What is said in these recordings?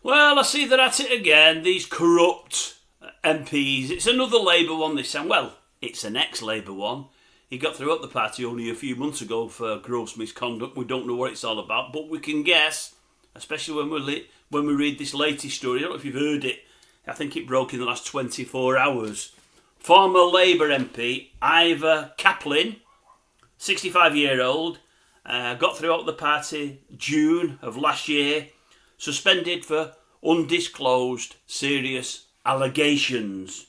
Well, I see they're at it again, these corrupt MPs. It's another Labour one this time. Well, it's an ex-Labour one. He got through at the party only a few months ago for gross misconduct. We don't know what it's all about, but we can guess, especially when we read this latest story. I don't know if you've heard it. I think it broke in the last 24 hours. Former Labour MP Ivor Caplin, 65-year-old, got through at the party June of last year, suspended for undisclosed serious allegations.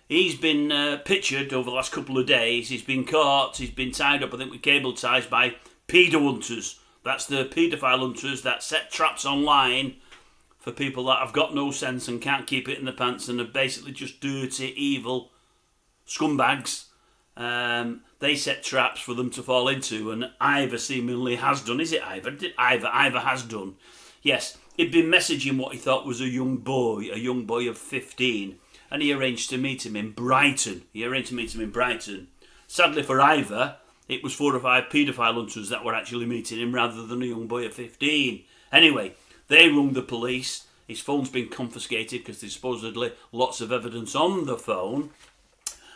He's been pictured over the last couple of days. He's been caught, he's been tied up, I think, with cable ties by paedo hunters. That's the paedophile hunters that set traps online for people that have got no sense and can't keep it in the pants and are basically just dirty, evil scumbags. They set traps for them to fall into, and Ivor seemingly has done. Is it Ivor? Ivor has done. Yes, he'd been messaging what he thought was a young boy of 15, and he arranged to meet him in Brighton. Sadly for Ivor, it was 4 or 5 paedophile hunters that were actually meeting him rather than a young boy of 15. Anyway, they rung the police. His phone's been confiscated because there's supposedly lots of evidence on the phone.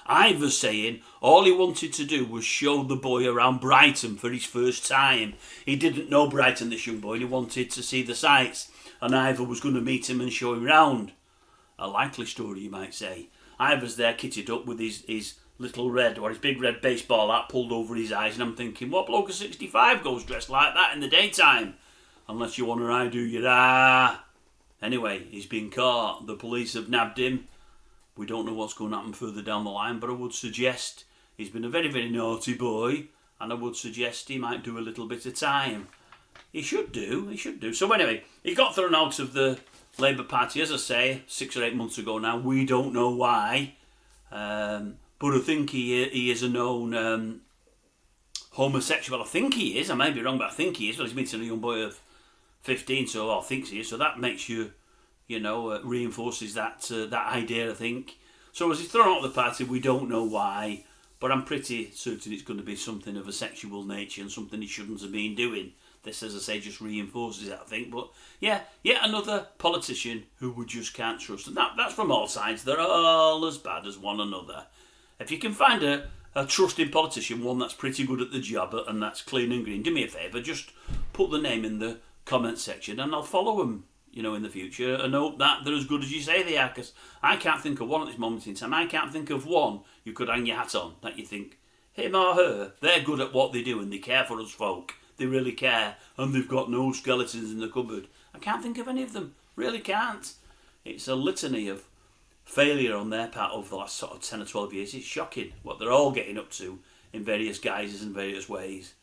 Ivor's saying all he wanted to do was show the boy around Brighton for his first time. He didn't know Brighton, this young boy, and he wanted to see the sights, and Ivor was going to meet him and show him round. A likely story, you might say. Ivor's there kitted up with his little red, or his big red baseball hat pulled over his eyes, and I'm thinking, what bloke of 65 goes dressed like that in the daytime? Unless you want to I do your Anyway, he's been caught. The police have nabbed him. We don't know what's going to happen further down the line, but I would suggest he's been a very, very naughty boy, and I would suggest he might do a little bit of time. He should do. So anyway, he got thrown out of the Labour Party, as I say, 6 or 8 months ago now. We don't know why, but I think he is a known homosexual. I think he is. I may be wrong, but I think he is. Well, he's meeting a young boy of 15, so I think he is. So that makes you, reinforces that idea, I think. So as he's thrown out of the party, we don't know why, but I'm pretty certain it's going to be something of a sexual nature and something he shouldn't have been doing. This, as I say, just reinforces it, I think. But yeah, yet another politician who we just can't trust. And that's from all sides. They're all as bad as one another. If you can find a trusting politician, one that's pretty good at the job and that's clean and green, do me a favour, just put the name in the comment section and I'll follow them, in the future, and hope that they're as good as you say they are, because I can't think of one at this moment in time. I can't think of one you could hang your hat on that you think, him or her, they're good at what they do and they care for us folk. They really care, and they've got no skeletons in the cupboard. I can't think of any of them. Really can't. It's a litany of failure on their part over the last sort of 10 or 12 years. It's shocking what they're all getting up to in various guises and various ways.